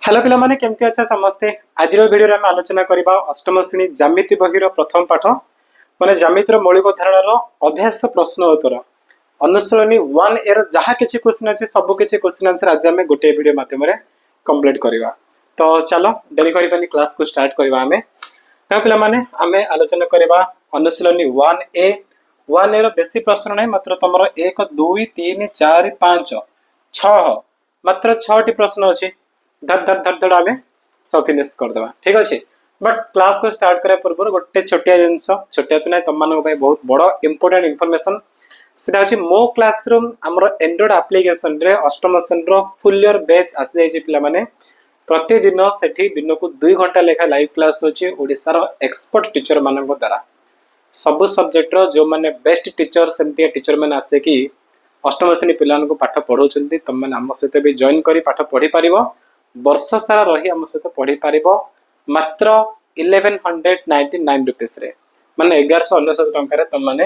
Hello पिला माने केमती अच्छा समस्ते आज वीडियो रे हम आलोचना करबा अष्टम श्रेणी ज्यामिति बहिर प्रथम पाठ माने ज्यामितिर मौलिक धारणार अभ्यास प्रश्न उत्तर अनुशीलनी 1 एर जहा किछि क्वेश्चन अछि सब किछि क्वेश्चन आंसर आज हम गोटे वीडियो माध्यम रे कंप्लीट करबा। तो चलो देरी करबानी क्लास को स्टार्ट करबा हमें। तो पिला माने हमें आलोचना करबा अनुशीलनी 1 ए 1 एर बेसी प्रश्न नै मात्र तमरो 1 2 3 4 5 6 मात्र 6 टी प्रश्न अछि। धड़ धड़ धड़ धड़ आमे सब फिनिश कर देबा ठीक अछि। बट क्लास को स्टार्ट करे पूर्व गोटे छोटिया जिंस छोटिया तो नै तम मानको भाई बहुत बड़ इंपोर्टेंट इंफॉर्मेशन सेटा अछि मो क्लासरूम हमर एंड्रॉइड एप्लीकेशन रे अष्टम श्रेणी रो फुल ईयर बैच आसी जाय छि पिला माने प्रतिदिन सेठी दिन को 2 घंटा लेखा लाइव क्लास होछि ओडिसा रो एक्सपर्ट टीचर मानको द्वारा सब सब्जेक्ट रो जो माने बेस्ट टीचर सेमती टीचर माने आसे कि अष्टम श्रेणी पिलान को पाठ पढौछन्ती तम माने हम सहित भी जॉइन करी पाठ पढी परिबो वर्ष सारा रही आम सहित पढ़ी पार मात्र 1199 रुपीस रे माने 1199 टंका रे तुम माने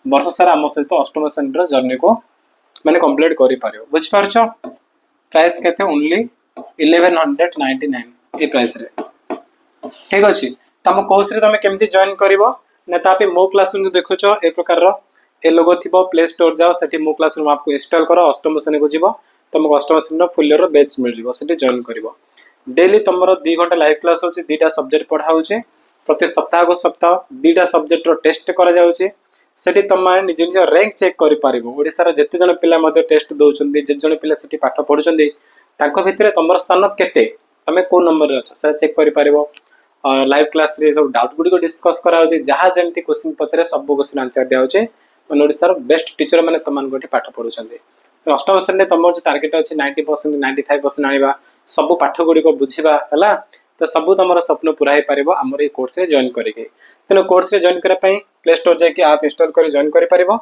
वर्ष सारा आम सहित अष्टम श्रेणी जर्नी को माने कंप्लीट करि पारियो बुझ पारछो। प्राइस केते ओनली 1199 ए प्राइस रे ठीक अछि। तम कोर्स रे तमे केमती जॉइन करिवो ना तापे मो क्लासरूम देखुछो ए प्रकार रो ए लोगो थिबो प्ले स्टोर जाओ सेठी मो क्लासरूम आपको इंस्टॉल करो अष्टम श्रेणी को जीवो तुमको अष्टम श्रेणी फुल ईयर बैच मिल जिवो सेठी जॉइन करिवो। डेली तुमरो 2 घंटा लाइव क्लास होची दीटा सब्जेक्ट पढा होची प्रति सप्ताह को सप्ताह दीटा सब्जेक्ट रो टेस्ट करा जाउची सेठी तुम निज निज रैंक चेक करि पारिबो। ओडिसा रा जते जण पिला मध्ये टेस्ट दोउचंदी जे जण पिला सेठी पाठ पढुचंदी तांको भितरे तुमरो स्थान केते तमे को नंबर रे अछ से चेक करि पारिबो। लाइव क्लास रे सब डाउट गुडी को डिस्कस करा होची जहा जेमती क्वेश्चन पछरे सब क्वेश्चन आंसर दिया होची ओडिसा रा बेस्ट टीचर माने तमान गोटी पाठ पढुचंदी। अष्टम श्रेणी तुम जो टार्गेट अच्छे 90% 95% आनिबा सब पाठ गुडी को बुझिबा हला तो सब तुम स्वप्न पूरा हो पारिबो हमर ए कोर्स रे जॉइन करिके। तेनो कोर्स रे जॉइन करे पई प्ले स्टोर जाय कि ऐप इंस्टॉल करी जॉइन करि पारिबो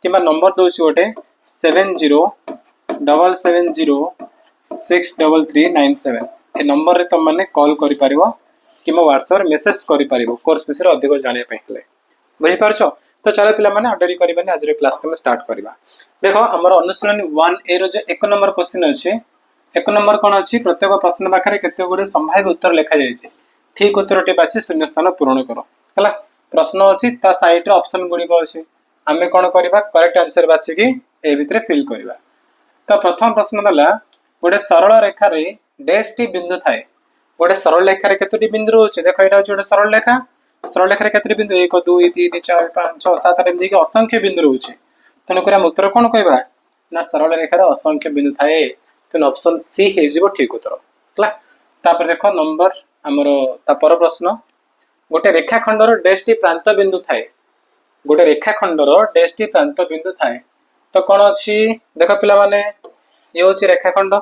किबा नंबर दोछि ओटे 7077063397 ए नंबर रे तुम माने कॉल करि पारिबो किबा व्हाट्सएप रे मेसेज करि पारिबो कोर्स विषय अधिक जानिया पई हेले बुझि पारछो। तो चलो पिला माने अडरी करबानी आज रे क्लास को स्टार्ट करबा। देखो हमर अनुशीलनी 1 ए रो जो 1 नंबर क्वेश्चन अछि 1 नंबर कोन अछि प्रत्येक प्रश्न पाखरे केते गुडे संभाव्य उत्तर लिखा जाय छै ठीक उत्तरटी बाछि शून्य स्थान पूर्ण करो हला। प्रश्न अछि ता साइड रे ऑप्शन गुडी को अछि हमें कोन करबा करेक्ट आंसर बाछि कि ए भितरे फिल करबा। तो प्रथम प्रश्न दला गोटे सरल रेखा रे डैश टी बिंदु थाए गोटे सरल रेखा रे केतोटी बिंदु होछि देखो एटा होछि गोटे सरल रेखा रे केतोटी बिंदु 1 2 3 4 5 6 7 8 एमदी के असंख्य बिंदु होछि तेन कर हम उत्तर कोन कहबा ना सरल रेखा रे असंख्य बिंदु थाए तेन ऑप्शन सी हे जिवो ठीक उत्तर हला। तापर देखो नंबर हमरो ता पर प्रश्न गोटे रेखाखंड रो डैश टी प्रांत बिंदु थाए गोटे रेखाखंड रो डैश टी प्रांत बिंदु थाए तो कोन अछि देखो पिला माने ये होछि रेखाखंड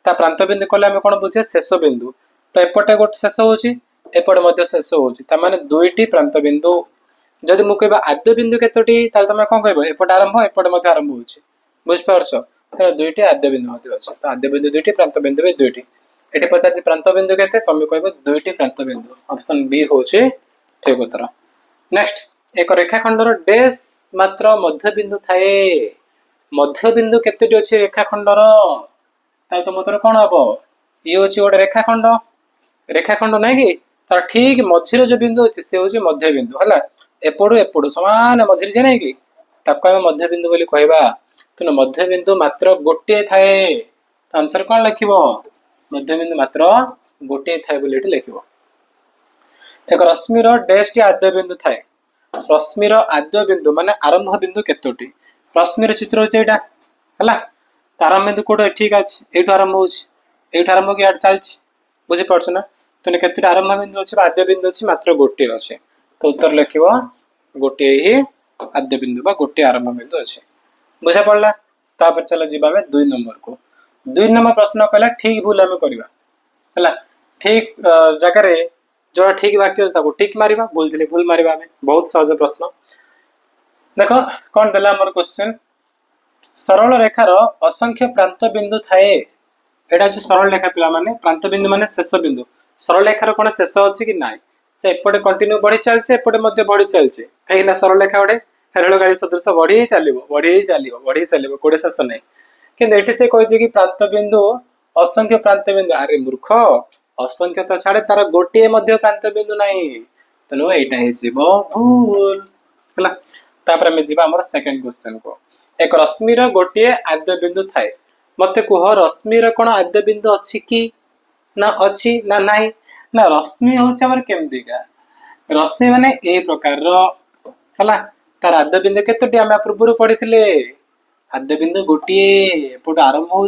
ता प्रांत बिंदु कोले हम कोन बुझे शेष बिंदु तो एपटे गोटे शेष होछि एपटे मध्य शेष होछि ता माने दुईटी प्रांत बिंदु जदि मु कहबा आद्य बिंदु केतोटी ताल तमे कोन कहबो एपटे आरंभ एपटे मध्य आरंभ होछि बुझ पारछो त दुईटी आद्य बिंदु मध्य अछि त आद्य बिंदु दुईटी प्रांत बिंदु भी दुईटी एठी पचाछि प्रांत बिंदु केते तमे कहबो दुईटी प्रांत बिंदु ऑप्शन बी होछि ठीक उत्तर। नेक्स्ट एक रेखाखंड रो डैश मात्र मध्य बिंदु थाए मध्य बिंदु केतेटी अछि रेखाखंड रो ताल तो उत्तर कोन हबो ई होछि गोटे रेखाखंड नै कि तार ठीक मझिरे जो बिंदु अछि से होछि मध्य बिंदु हला एपडु एपडु समान मझिरे जे नै कि ताको हम मध्य बिंदु बोली कहबा तने मध्य बिंदु मात्र गोटे थाए त आंसर कोन लिखिबो मध्य बिंदु मात्र गोटे थाए बोली एठी लिखिबो। एक रश्मि रो डैश टी आद्य बिंदु थाए रश्मि रो आद्य बिंदु माने आरंभ बिंदु केतोटी रश्मि रो चित्र होछि एटा हला आरंभ बिंदु कोड ठीक अछि एठो आरंभ होछि एठो आरंभ कि यार चलछि बुझि पड़छ ना तने केतोटी आरंभ बिंदु अछि आद्य बिंदु अछि मात्र गोटे अछि तो उत्तर लिखिबो गोटे ही आद्य बिंदु बा गोटे आरंभ बिंदु अछि बुझा पड़ला। तापर चलो जिबा में 2 नंबर को 2 नंबर प्रश्न कहला ठीक भूल हम करबा हला ठीक जगह रे जो ठीक वाक्य अछि ताको ठीक मारिबा भूल दिले भूल मारिबा में बहुत सहज प्रश्न। देखो कोन देला हमर क्वेश्चन सरल रेखा रो असंख्य प्रांत बिंदु थाए एटा जे सरल रेखा पिला माने प्रांत बिंदु माने शेष बिंदु सरल रेखा रो कोन शेष अछि कि नाय से एपटे कंटिन्यू बढ़ी चलছে एपटे मध्य बढ़ी चलছে कहीं ना सरल रेखा ओडे रेल गाड़ी सदृश बढ़ी चलिबो कोडे शेष नै किंतु एठी से कहै छै कि प्रांत बिंदु असंख्य प्रांत बिंदु अरे मूर्ख असंख्य तो छाड़े तार गोटे मध्य प्रांत बिंदु नहीं तेणु एटा भूल है तापर आम जा आम सेकेंड क्वेश्चन को एक रश्मिर गोटे आद्य बिंदु थाए मत कह रश्मिर कौन आद्य बिंदु अच्छी कि ना अच्छी ना नहीं ना रश्मि हूँ केमतीका रश्मि माने ए प्रकार है तार आद्य बिंदु केतोटी आम पूर्व पढ़ी आद्य बिंदु गोटे एपटू आरंभ हो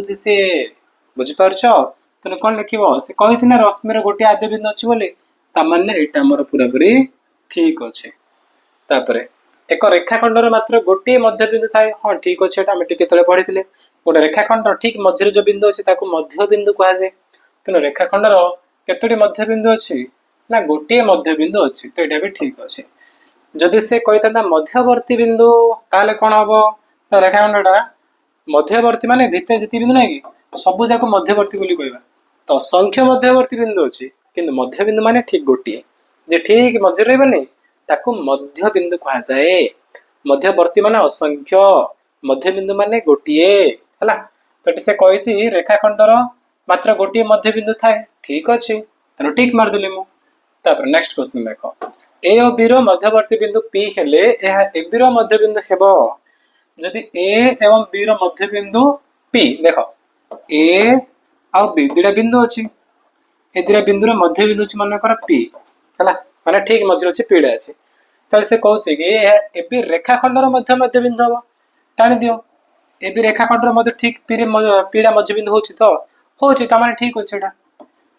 बुझिपार तेना कौन लिख से कही ना रश्मिर गोटे आद्य बिंदु अच्छी बोली ताने यहाँ मोर पूरापूरी ठीक अच्छे तापर एक रेखाखंडर मात्र गोटे मध्य बिंदु थाए हाँ ठीक अच्छे आम टे पढ़ी गोटे रेखाखंड ठीक मझे जो बिंदु अच्छे मध्य बिंदु कहुए तेणु रेखाखंडर केतोटी मध्य बिंदु अच्छी ना गोटे मध्य बिंदु अच्छी तो यहाँ भी ठीक अच्छे जदि से कही था मध्यवर्ती बिंदु ताले कौन हम तो रेखाखंडटा मध्यवर्ती माने भितर जी बिंदु ना कि सबू जाक मध्यवर्ती बोली कहवा तो असंख्य मध्यवर्ती बिंदु अच्छी किंतु मध्य बिंदु माने ठीक गोटे जे ठीक मझे रही ताकू मध्य बिंदु कह जाए मध्यवर्ती माने असंख्य मध्य बिंदु माने गोटे है तो से कही रेखाखंडर मात्र गोटे मध्य बिंदु थाए ठीक अच्छे तेना ठीक मारदेली मुझे नेक्स्ट क्वेश्चन देख ए और बी मध्यवर्ती बिंदु पी हेले ए बी मध्य बिंदु हेब जदि ए एवं बी मध्य बिंदु पी देख ए आ बी दुटा बिंदु अच्छी ए दुटा बिंदुर मध्य बिंदु मनकर पी है माने ठीक मझे अच्छे पीड़ा अच्छे तो से कौन कि ए रेखाखंडर मध्य मध्य बिंदु हम टाणी दियो ए रेखाखंडर मध्य ठीक पीड़ा मध्य बिंदु हो ठीक अच्छे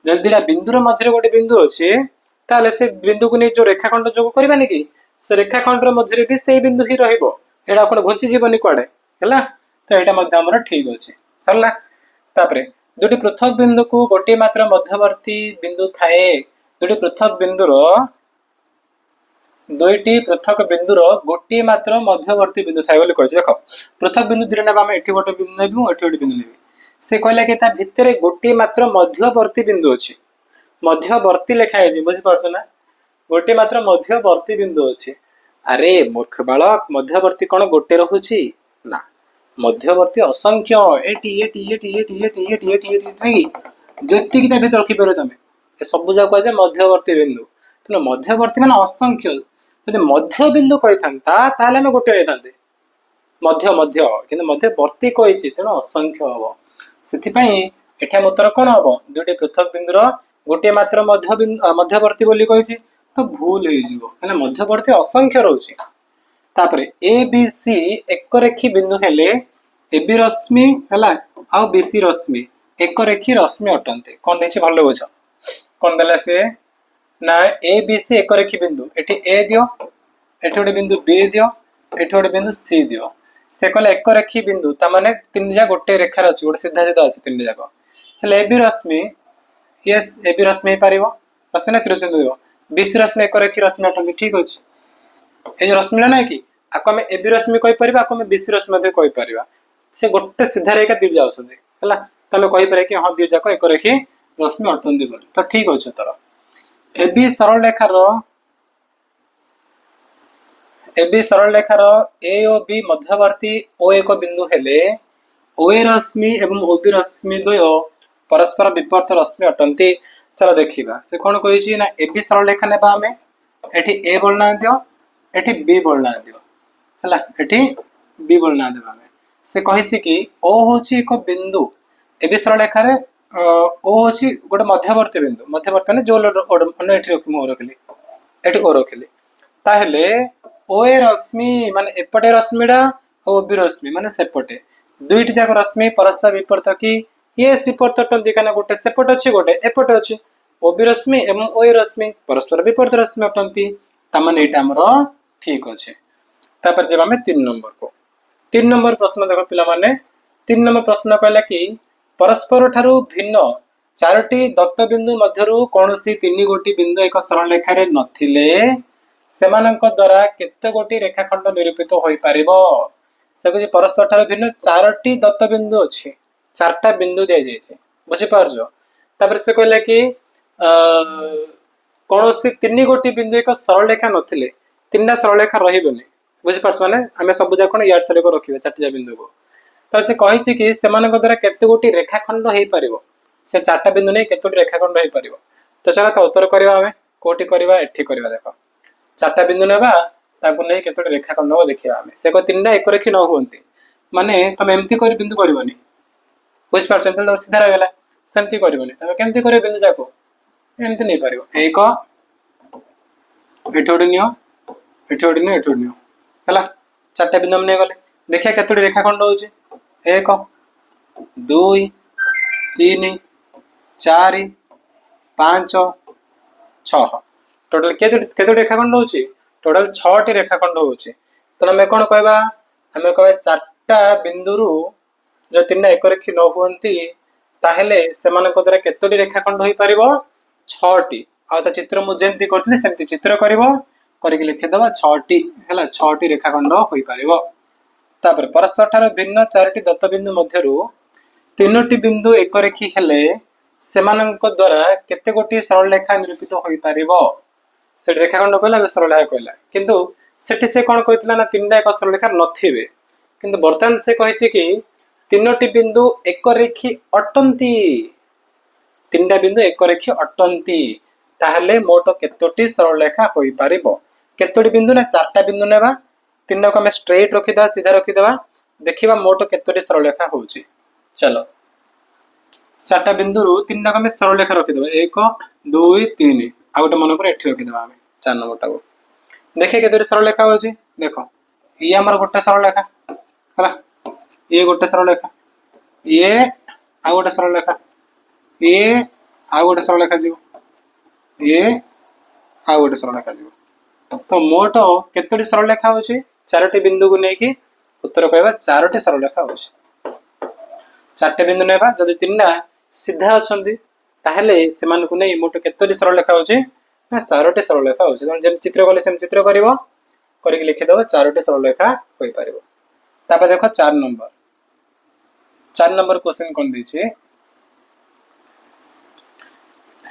जब दुटा बिंदुर मझे गोटे बिंदु अच्छे ताले से बिंदु को नहीं जो रेखाखंड जोग करवानी कि से रेखाखंडर मझे भी से बिंदु ही रहा कौन घुंची जीवन कुआडे है तो यहाँ ठीक अच्छे सरला तापर दुटी पृथक बिंदु को गोटे मात्र मध्यवर्ती बिंदु थाए दुटी पृथक बिंदुर दुईटी पृथक बिंदुर गोटे मात्र मध्यवर्ती बिंदु थाए बोली कही देख पृथक बिंदु दुटा ना एठी गोटे बिंदु नेबी एठी गोटे बिंदु नेबी से कहला कि ता भितर गोटे मात्र मध्यवर्ती बिंदु अच्छी मध्यवर्ती लिखाई बुझीपार ना गोटे मात्र मध्यवर्ती बिंदु अच्छे अरे मूर्ख बालक मध्यवर्ती कौन गोटे रोचे ना मध्यवर्ती असंख्य eighty eighty eighty eighty eighty eighty eighty eighty जी भर रखिपार तुम सब जा कह मध्यवर्ती बिंदु तेना मध्यवर्ती मान असंख्य जब मध्य बिंदु कही था गोटे नहीं मध्य मध्य कि मध्यवर्ती कही तेणु असंख्य हम से उत्तर कौन हम दुईटी पृथक बिंदुर गोटे मात्र मध्यवर्ती बोली कही तो भूल हो मध्यवर्ती असंख्य रोचे तापर ए बी सी एक रेखी बिंदु हेले ए बी रश्मि है आउ बी सी रश्मि एक रेखी रश्मि अटंते कौन देखिए भल बुझ कौन देला से ना ए बी सी एक रेखी बिंदु एठी ए दियो एठी गोटे बिंदु बी दियो एठी गोटे बिंदु सी दियो से कहले एक रेखी बिंदु ता माने तीन जा गोटे रेखार अछि गोटे सीधा सीधा अछि तीन जाक हेले ए बी रश्मि यस ए बी रश्मि हे पारिबो रश्मि ना त्रिचंद्र दियो बी सी रश्मि एक रेखी रश्मि अटंते ठीक अछि ए जो रश्मि ना कि आको आम ए बी रश्मि कहि परिबा आको आम बी सी रश्मि मध्ये कहि परिबा से गोटे सीधा रेखा दी जाउछथि हला तमे कहि पारे कि हां दी जाक एक रेखी रश्मि अटंते बोली तो ठीक अछि तोर ए बी सरल रेखार ए और बी मध्यवर्ती ओ एक बिंदु हेले ओ ए रश्मि एवं ओ बी रश्मि द्वय परस्पर विपर्त रश्मि अटंती चलो देखिबा से कोन कहिछि ना ए बी सरल रेखा नेबा हमें एठी ए बोलना दियो एठी बी बोलना दियो हला एठी बी बोलना देबा हमें से कहिछि कि ओ होछि एक बिंदु ए बी सरल रेखा रे ओ होछि गोटे मध्यवर्ती बिंदु मध्यवर्ती माने जो अन एठी रखि मो रखिली एठी ओ रखिली ताहेले ओ ए रश्मि माने एपटे रश्मिडा ओ बी रश्मि माने सेपटे दुईटी जाक रश्मि परस्पर विपर्त कि ये विपर्त अटंती काना गोटे सेपट अछि गोटे एपटे अछि ओ बी रश्मि एवं ओ ए रश्मि परस्पर विपर्त रश्मि अटंती तामाने एटा हमर ठीक अछि तापर जब हमें 3 नंबर को 3 नंबर प्रश्न देखो पिला माने 3 नंबर प्रश्न कहला कि परस्पर ठारू भिन्न चारोटी दत्त बिंदु मध्यरु कोनोसी तीन गोटी बिंदु एक सरल रेखा रे नथिले सेमानक द्वारा केते गोटी रेखाखंड निरूपित होई पारिबो से कि परस्पर ठारू भिन्न चारोटी दत्त बिंदु अछि चारटा बिंदु दे जाय छै बुझि पारजो तापर से कहला कि कोनोसी तीन गोटी बिंदु एक सरल रेखा नथिले तीनटा सरल रेखा रहिबोनी बुझि पारछ माने हमें सब जा कोन यार साइड को रखिबे चारटा बिंदु को त से कहिछि कि सेमानक द्वारा केते गोटी रेखाखंड हेई पारिबो से चार्टा बिंदु नहीं केतोटी रेखाखंड हो पारिबो तो चला तो उत्तर करबा हमें कोठी करबा एठी करबा देखो चार्टा बिंदु नेबा ताको नहीं केतोटी रेखाखंड हो देखिबा हमें से को तीनटा एक रेखी न होंती माने तुम एमती कर बिंदु करबनी बुझ पारछ तो सीधा रह गेला सेमती करबनी तुम केमती कर बिंदु जाको एमती नहीं पारिबो एक एठी ओडी नियो एठी ओडी नियो एठी ओडी नियो हला चार्टा बिंदु हमने गले देखिया केतोटी रेखाखंड होउची 1 2 3 4 5 6 टोटल केतोटी रेखाखंड होउची टोटल 6 टी रेखाखंड होउची तो हमें कोन कहबा हमें कहबा चारटा बिंदुरु जो तीनटा एक रेखी न हुंती ताहेले सेमानक द्वारा केतोटी रेखाखंड होई परिबो 6 टी आ त चित्र मु जेंती करथले सेमती चित्र करबो करिक लिखि दबा 6 टी हला 6 टी रेखाखंड होई परिबो तापर परस्पर ठार भिन्न 4 टी दत्त बिंदु मध्यरु 3टी बिंदु एक रेखी हेले सेमानक द्वारा केते गोटी सरल रेखा निरूपित होई परिबो से रेखाखंड कहला सरल रेखा कहला किंतु सेठी से कोन कहतिला ना तीनटा एक सरल रेखा नथिबे किंतु वर्तमान से कहिछि कि 3टी बिंदु एक रेखी अटंती 3टा बिंदु एक रेखी अटंती ताहले मोट केतोटी सरल रेखा होई परिबो केतोटी बिंदु ना 4टा बिंदु नेबा 3टा को हम स्ट्रेट रखिदा सीधा रखिदेबा देखिबा मोट केतोटी सरल रेखा होउची चलो 4टा बिंदु रु 3टा को हम सरल रेखा रखिदेबा 1 2 3 आ गोटे मन पर एठी रखिदेबा हम 4 नंबर टाको देखिए केतोटी सरल रेखा होउची देखो ये हमर गोटे सरल रेखा हला ये गोटे सरल रेखा ये आ गोटे सरल रेखा ये आ गोटे सरल रेखा जीव ये आ गोटे सरल रेखा जीव तो मोट केतोटी सरल रेखा होउची 4टी बिंदु को नेकी उत्तर कहबा 4टी सरल रेखा होउची 4टी बिंदु नेबा जदि 3टा सीधा अछंती ताहेले सेमान को नै मोट केतोटी सरल रेखा होउची ना 4टी सरल रेखा होउची त जेम चित्र कले सेम चित्र करिवो करिक लिखि दबा 4टी सरल रेखा होई पारिबो तापर देखो 4 नंबर क्वेश्चन कोन दैछि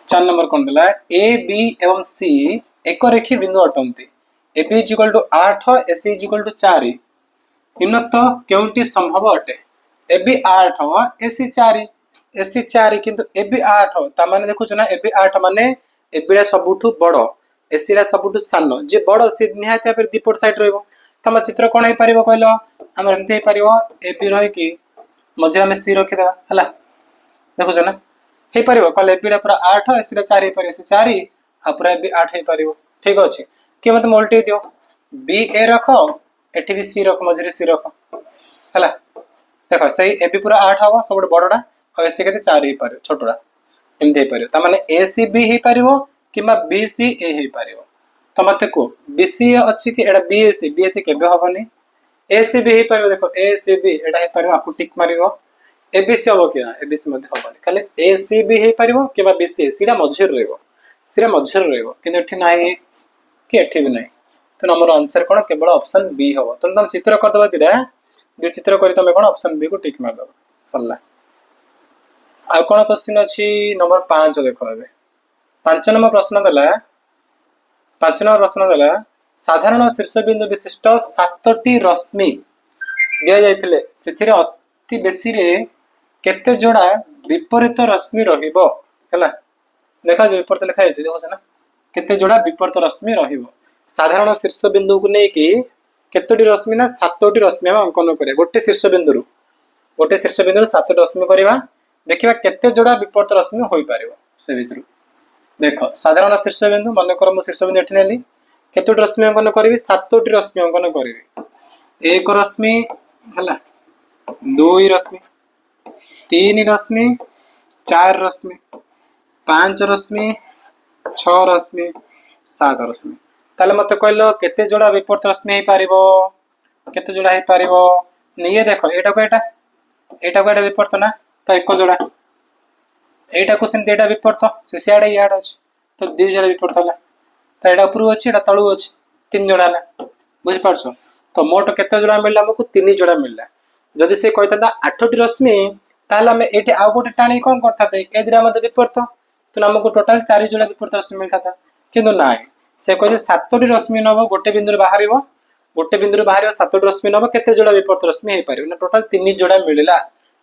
4 नंबर कोन दिला ए बी एवं सी एक रेखी बिंदु अटंती A B is equal to 8 A C is equal to 4 निम्नोक्त केउंटी संभव अटे ए बी 8 ए सी 4 ए सी 4 किंतु ए बी 8 ता माने देखु ना ए बी 8 माने ए बी रा सबुठु बडो ए सी रा सबुठु सानो जे बडो सी निहाते पर दीपोट साइड रहइबो तम चित्र कोन हे परिबो कहलो हमर एमते हे परिबो ए बी रहि कि मझे में सी रखि देबा हला देखु ना हे परिबो कहले ए बी रा पूरा 8 ए सी रा 4 हे परिबो सी 4 आ पूरा ए बी 8 हे परिबो ठीक अछि के मत मल्टी दियो बी ए रखो एठी भी सी रखो मझे सी रखो हला देखो सही ए बी पूरा 8 हवा सब बडडा और ए सी केते 4 हे परिबो छोटडा एमते हे परिबो त माने ए सी बी हे परिबो किमा बी सी ए हे परिबो तो मते को बी सी अछि कि एडा बी ए सी केबे होबनी ए सी बी हे परिबो देखो ए सी बी एडा हे परिबो आपु टिक मारिबो ए बी सी होबो कि ना ए बी सी मते होबनी खाली ए सी बी हे परिबो किमा बी सी रा मझिर रहइबो सीरा मझिर रहइबो किंतु एठी नाही कि एठी भी नाही तो नंबर आंसर कोन केवल ऑप्शन बी होबो तो तुम चित्र कर दबा दिरा दे चित्र करी तमे कोन ऑप्शन बी को टिक मार दबो सल्ला आ कोन क्वेश्चन अछि नंबर 5 देखो एबे 5 नंबर प्रश्न देला 5 नंबर प्रश्न देला साधारण शीर्ष बिंदु विशिष्ट 7टी रश्मि दिया जायतिले सेथिरे अति बेसी रे केते जोड़ा विपरीत रश्मि रहिबो हला देखा जे विपरीत लिखा है देखो ना केते जोड़ा विपरीत रश्मि रहिबो साधारण शीर्ष बिंदु को नै कि केतोटी रश्मि ना 7टी रश्मि हम अंकन करे गोटे शीर्ष बिंदु 7टी रश्मि करबा देखिबा केते जोड़ा विपरीत रश्मि होई पारिबो से भितरु देखो साधारण शीर्ष बिंदु मन कर मो शीर्ष बिंदु एठी नेली केतोटी रश्मि अंकन करबी 7टी रश्मि अंकन करबी 1 रश्मि हला 2 रश्मि 3 रश्मि 4 रश्मि 5 रश्मि 6 रश्मि 7 रश्मि ताले मते कहलो केते जोड़ा विपरीत रश्मि हे पारिबो केते जोड़ा हे पारिबो निये देखो एटा को एटा विपरीत ना तो एक जोड़ा एटा को सेम एटा विपरीत से सियाडे याड अछि तो 2 जोड़ा विपरीत होला तो एटा ऊपर अछि एटा तळु अछि 3 जोड़ा ना बुझ पारछो तो मोट केते जोड़ा मिलला हमकु 3 जोड़ा मिलला जदि से कहता 8टी रश्मि ताले हम एटी आ गोटे टाणी कोन करथाते ए दिरा मते विपरीत तो हमकु टोटल 4 जोड़ा विपरीत रश्मि मिलथाता किंतु नाइ से कहे 7टी रश्मि नबो गोटे बिंदु बाहरिबो गोटे बिंदु बाहरिबो 7टी रश्मि नबो केते जोड़ा विपरीत रश्मि हे पारिबो ना टोटल 3 जोड़ा मिलला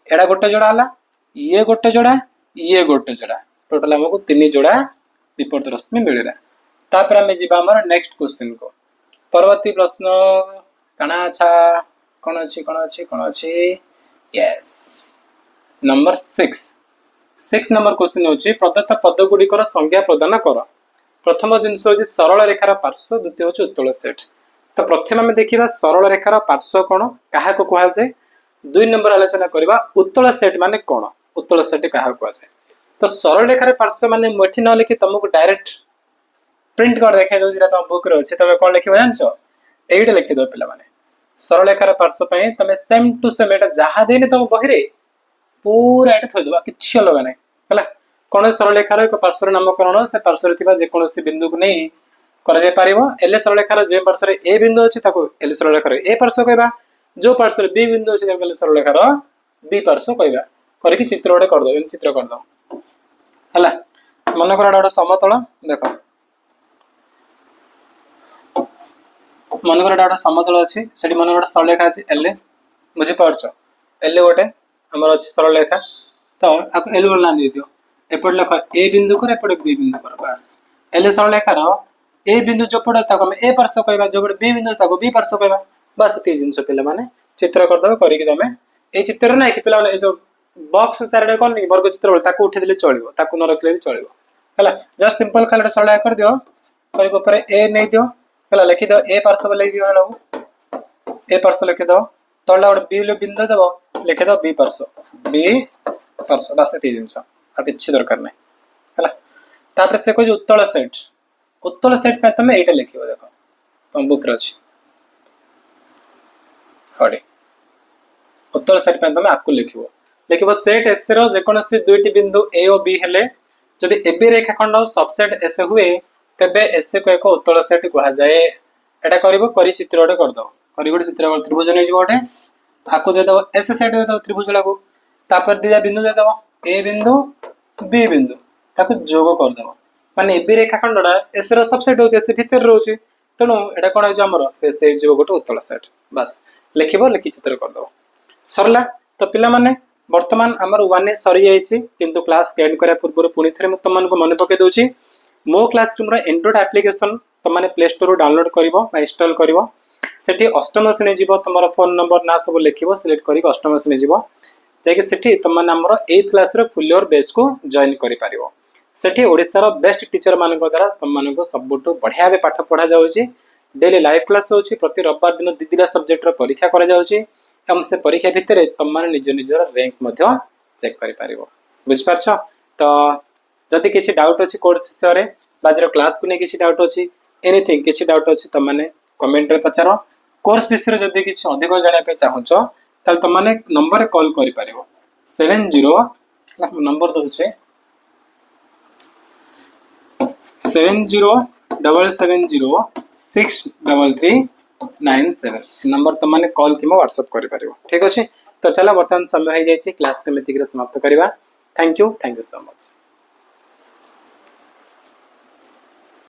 एडा गोटे जोड़ा हला ये गोटे जोड़ा ये गोटे जोड़ा टोटल हमको 3 जोड़ा विपरीत रश्मि मिलला तापर आम जी आमर नेक्स्ट क्वेश्चन को परवर्ती प्रश्न कण अच्छा कौन अच्छी कौन अच्छी कौन अच्छी यस नंबर 6 नंबर क्वेश्चन होची प्रदत्त पद गुड़िकर संज्ञा प्रदान कर प्रथम जिनस होची सरल रेखार पार्श्व द्वितीय होची उत्तल सेट तो प्रथम आम देखा सरल रेखार पार्श्व कौन क्या कह जाए 2 नंबर आलोचना करवा उत्तल सेट माने कौन उत्तल सेट क्या कह जाए तो सरल रेखार पार्श्व माने मुठी न लिखि तुमको डायरेक्ट प्रिंट कर देखा दो तुम बुक रे अच्छे तुम कौन लिख जानच यहीटा लिखिद पे सरल रेखार पार्श्व तुम सेम टू सेम एटा जहाँ देने तुम बही पूरा ये थोदे कि अलग ना है कौन सरल रेखार एक पार्श्वर नामकरण से पार्श्वर जेकोसी बिंदु को नहीं कर सरल रेखार जो पार्श्व ए बिंदु अच्छी एल सरल रेखार ए पार्श्व कहवा जो पार्श्व बी बिंदु अच्छी सरल रेखार बी पार्श्व कहवा करके चित्र गोटे करदे चित्र करद है मन कर गोटे समतल देख मन कर गोटे समतल अच्छी से मन गोटे सरल रेखा अच्छी एल बुझीपार एल गोटे आमर अच्छी सरल रेखा तो आपको एल बोल ना दे दियो एपट लिख ए बिंदु कर एपटे बी बिंदु कर बस एल सरल रेखार ए बिंदु जो पड़े ए पार्श्व कहवा जो बी बिंदु बी पार्श्व कहवा बस ये जिन पे चित्र करदे करके तुम ये चित्र ना कि पे जो बॉक्स चारिटे कौन नहीं वर्ग चित्र बोले उठे चलो न रखले भी चलो है जस्ट सिंपल खाली सरल कर दियो कर ए नहीं दियो है लिखिद ए पार्श्व लिख दियो ए पार्श्व लिखिद तला गोटे बी बिंदु देव लिखिद बी पार्श्व बस ये जिन आ कि दरकार नहीं है से कह उत्तल सेट पे तुम यहीटा लिख देख तुम बुक अच्छी उत्तल सेट पे तुम आपको लिख सेट एस जेकोसी दुईटी बिंदु ए और बी हेले जदि ए बी रेखाखंड सबसेट एस हुए तेबे एस को एक उत्तल सेट कह जाए यहाँ कर चित्र गोटे करद गोटे चित्र त्रिभुज नहीं गोटे आपको देदेव एस सेट देदेव त्रिभुज को दिया बिंदु देदेव ए बिंदु बी बिंदु ताको जोग करदेव माने ए बी रेखाखंडा एस सबसेट होचे एस भितर रोचे तेणु एटा कौन होमर से गोटे उत्तल सेट बस लिख लिखि चित्र करदेव सरला तो पिला माने वर्तमान आमर 1 सरी जाइए किंतु क्लास एंड करा पूर्व पुणी थे तुमको मन पकई दूसरी मो क्लासरूम एंड्रॉइड एप्लिकेशन तुमने प्ले स्टोर डाउनलोड कर इंस्टॉल कर सेठी अष्टम श्रेणी जीव तुम फोन नंबर ना सब लिख सिलेक्ट कर अष्टम श्रेणी जीव जाकि तुमने आमर 8th class full year base को जॉइन कर सेठी ओडिशार बेस्ट टीचर मान द्वारा तुमको सबुठ बढ़िया भाव पाठ पढ़ा जाऊँगी डेली लाइव क्लास होची प्रति रविवार दिन 2 सब्जेक्ट परीक्षा करा जाऊँगी एवं से परीक्षा भितर तुम निज निजर रैंक चेक कर बुझिपार तो जदि किसी डाउट अच्छी कोर्स विषय में बाजार क्लास को नहीं किसी डाउट अच्छी एनीथिंग किसी डाउट अच्छी तुमने कमेंट में पचार कोर्स विषय जदि किसी अधिक जानापी चाहूच ताल तुमने नंबर कॉल कर 70 नंबर दूचे 7077063397 नंबर तुमने कॉल कि व्हाट्सएप कर ठीक अच्छे तो चलो बर्तमान समय हो जाए क्लास को समाप्त करवा थैंक यू सो मच।